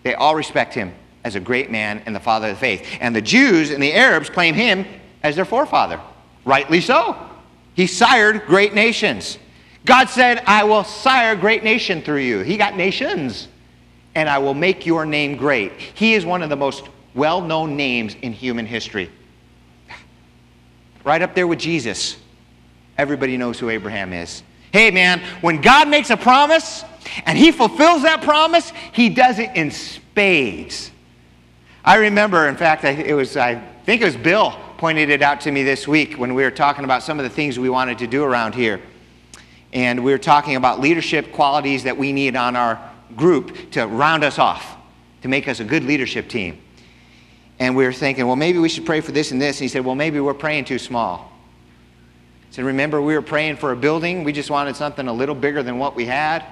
They all respect him as a great man and the father of the faith. And the Jews and the Arabs claim him as their forefather. Rightly so. He sired great nations. God said, I will sire a great nation through you. He got nations. And I will make your name great. He is one of the most well-known names in human history. Right up there with Jesus. Everybody knows who Abraham is. Hey man, when God makes a promise and he fulfills that promise, he does it in spades. I remember, in fact, I think it was Bill pointed it out to me this week when we were talking about some of the things we wanted to do around here. And we were talking about leadership qualities that we need on our group to round us off, to make us a good leadership team. And we were thinking, well, maybe we should pray for this and this. And he said, well, maybe we're praying too small. He said, remember, we were praying for a building. We just wanted something a little bigger than what we had.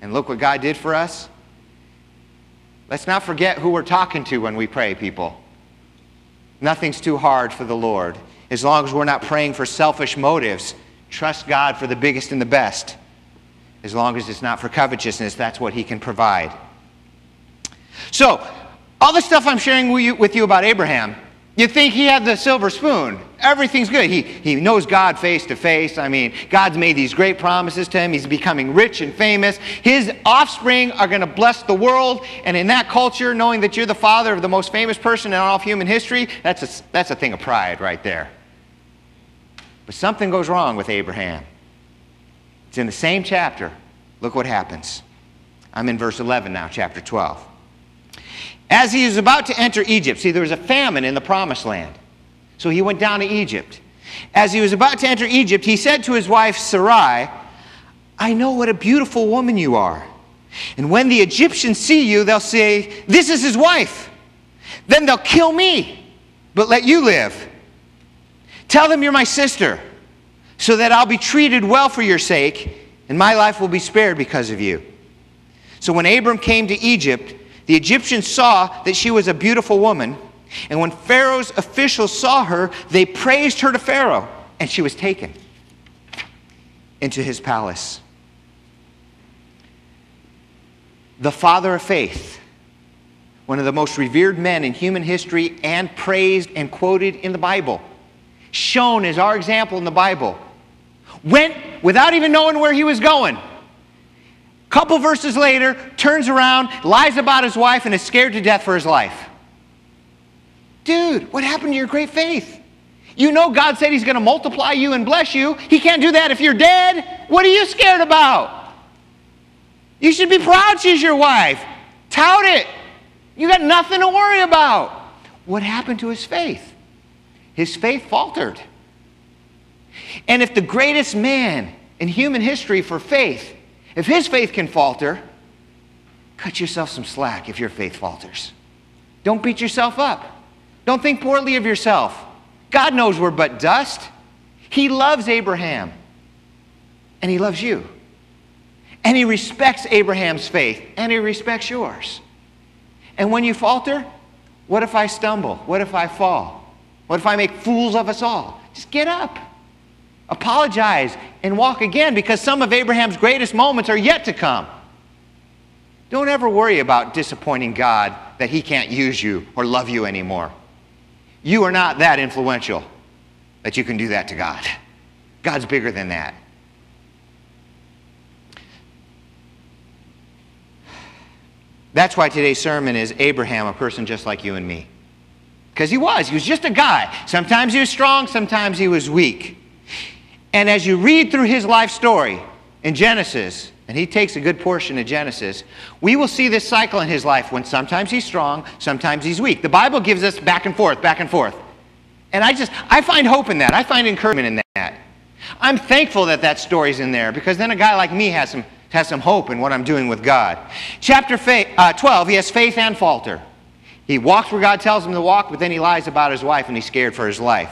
And look what God did for us. Let's not forget who we're talking to when we pray, people. Nothing's too hard for the Lord. As long as we're not praying for selfish motives, trust God for the biggest and the best. As long as it's not for covetousness, that's what he can provide. So, all the stuff I'm sharing with you about Abraham, you think he had the silver spoon. Everything's good. He knows God face to face. I mean, God's made these great promises to him. He's becoming rich and famous. His offspring are going to bless the world. And in that culture, knowing that you're the father of the most famous person in all of human history, that's a thing of pride right there. But something goes wrong with Abraham. It's in the same chapter. Look what happens. I'm in verse 11 now, chapter 12. As he was about to enter Egypt, see, there was a famine in the promised land. So he went down to Egypt. As he was about to enter Egypt, he said to his wife Sarai, I know what a beautiful woman you are. And when the Egyptians see you, they'll say, this is his wife. Then they'll kill me, but let you live. Tell them you're my sister, so that I'll be treated well for your sake, and my life will be spared because of you. So when Abram came to Egypt, the Egyptians saw that she was a beautiful woman, and when Pharaoh's officials saw her, they praised her to Pharaoh, and she was taken into his palace. The father of faith, one of the most revered men in human history and praised and quoted in the Bible, shown as our example in the Bible, went without even knowing where he was going. Couple verses later, turns around, lies about his wife, and is scared to death for his life. Dude, what happened to your great faith? You know God said he's going to multiply you and bless you. He can't do that if you're dead. What are you scared about? You should be proud she's your wife. Tout it. You got nothing to worry about. What happened to his faith? His faith faltered. And if the greatest man in human history for faith, if his faith can falter, cut yourself some slack if your faith falters. Don't beat yourself up. Don't think poorly of yourself. God knows we're but dust. He loves Abraham. And he loves you. And he respects Abraham's faith. And he respects yours. And when you falter, what if I stumble? What if I fall? What if I make fools of us all? Just get up. Apologize and walk again, because some of Abraham's greatest moments are yet to come. Don't ever worry about disappointing God that he can't use you or love you anymore. You are not that influential that you can do that to God. God's bigger than that. That's why today's sermon is Abraham, a person just like you and me. Because he was just a guy. Sometimes he was strong, sometimes he was weak. And as you read through his life story in Genesis, and he takes a good portion of Genesis, we will see this cycle in his life when sometimes he's strong, sometimes he's weak. The Bible gives us back and forth, back and forth. And I find hope in that. I find encouragement in that. I'm thankful that that story's in there, because then a guy like me has some hope in what I'm doing with God. Chapter 12, he has faith and falter. He walks where God tells him to walk, but then he lies about his wife and he's scared for his life.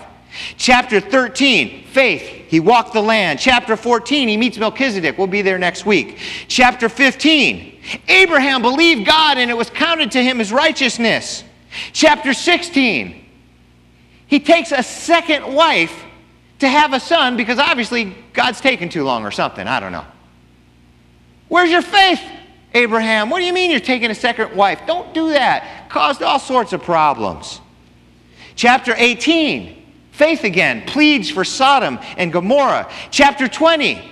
Chapter 13, faith. He walked the land. Chapter 14, he meets Melchizedek. We'll be there next week. Chapter 15, Abraham believed God and it was counted to him as righteousness. Chapter 16, he takes a second wife to have a son because obviously God's taken too long or something. I don't know. Where's your faith, Abraham, what do you mean you're taking a second wife? Don't do that. Caused all sorts of problems. Chapter 18, faith again, pleads for Sodom and Gomorrah. Chapter 20,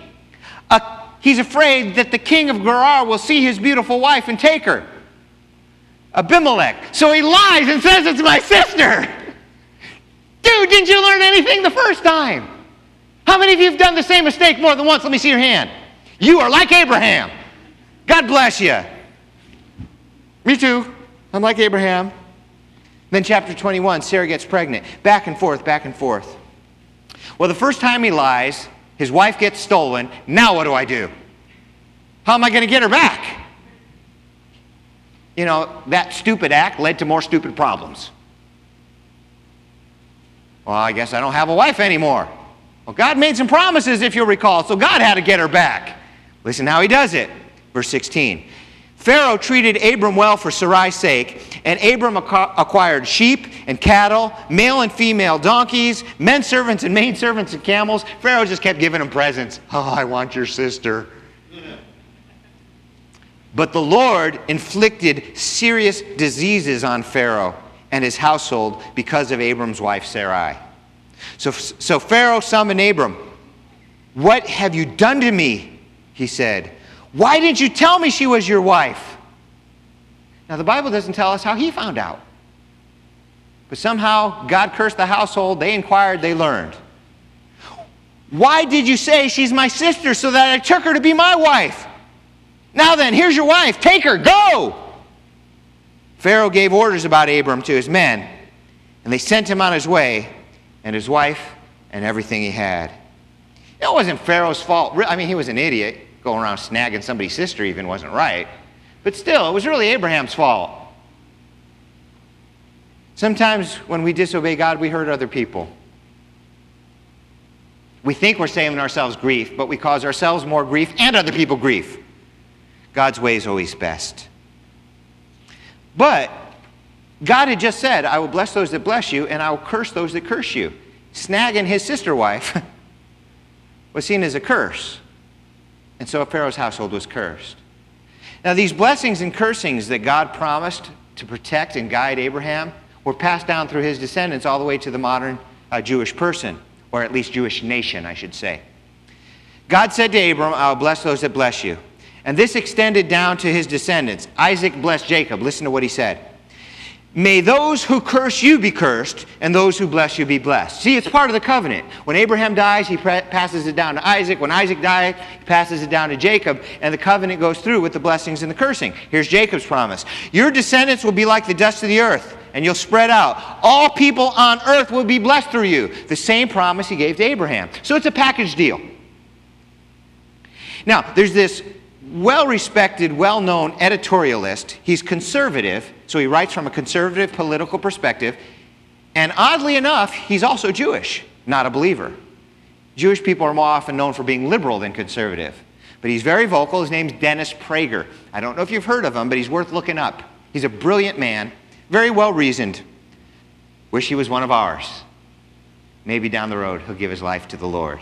he's afraid that the king of Gerar will see his beautiful wife and take her. Abimelech. So he lies and says it's my sister. Dude, didn't you learn anything the first time? How many of you have done the same mistake more than once? Let me see your hand. You are like Abraham. God bless you. Me too. I'm like Abraham. Then chapter 21, Sarah gets pregnant. Back and forth, back and forth. Well, the first time he lies, his wife gets stolen. Now what do I do? How am I going to get her back? You know, that stupid act led to more stupid problems. Well, I guess I don't have a wife anymore. Well, God made some promises, if you'll recall, so God had to get her back. Listen how he does it. Verse 16. Pharaoh treated Abram well for Sarai's sake, and Abram acquired sheep and cattle, male and female donkeys, men servants and maid servants and camels. Pharaoh just kept giving him presents. Oh, I want your sister. But the Lord inflicted serious diseases on Pharaoh and his household because of Abram's wife Sarai. So Pharaoh summoned Abram. What have you done to me? He said. Why didn't you tell me she was your wife? Now, the Bible doesn't tell us how he found out. But somehow, God cursed the household. They inquired, they learned. Why did you say she's my sister so that I took her to be my wife? Now then, here's your wife. Take her. Go! Pharaoh gave orders about Abram to his men, and they sent him on his way, and his wife, and everything he had. It wasn't Pharaoh's fault. I mean, he was an idiot. Going around snagging somebody's sister even wasn't right. But still, it was really Abraham's fault. Sometimes when we disobey God, we hurt other people. We think we're saving ourselves grief, but we cause ourselves more grief and other people grief. God's way is always best. But God had just said, I will bless those that bless you, and I will curse those that curse you. Snagging his sister wife was seen as a curse. And so Pharaoh's household was cursed. Now, these blessings and cursings that God promised to protect and guide Abraham were passed down through his descendants all the way to the modern Jewish person, or at least Jewish nation, I should say. God said to Abram, I will bless those that bless you. And this extended down to his descendants. Isaac blessed Jacob. Listen to what he said. May those who curse you be cursed, and those who bless you be blessed. See, it's part of the covenant. When Abraham dies, he passes it down to Isaac. When Isaac dies, he passes it down to Jacob, and the covenant goes through with the blessings and the cursing. Here's Jacob's promise. Your descendants will be like the dust of the earth, and you'll spread out. All people on earth will be blessed through you. The same promise he gave to Abraham. So it's a package deal. Now, there's this well-respected, well-known editorialist. He's conservative, so he writes from a conservative political perspective. And oddly enough, he's also Jewish, not a believer. Jewish people are more often known for being liberal than conservative. But he's very vocal. His name's Dennis Prager. I don't know if you've heard of him, but he's worth looking up. He's a brilliant man, very well-reasoned. Wish he was one of ours. Maybe down the road he'll give his life to the Lord.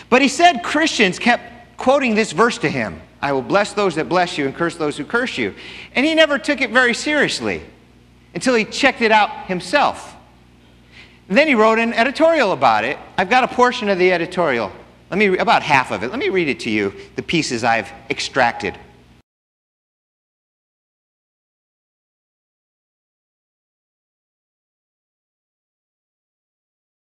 But he said Christians kept quoting this verse to him. I will bless those that bless you and curse those who curse you. And he never took it very seriously until he checked it out himself. And then he wrote an editorial about it. I've got a portion of the editorial, about half of it. Let me read it to you, the pieces I've extracted.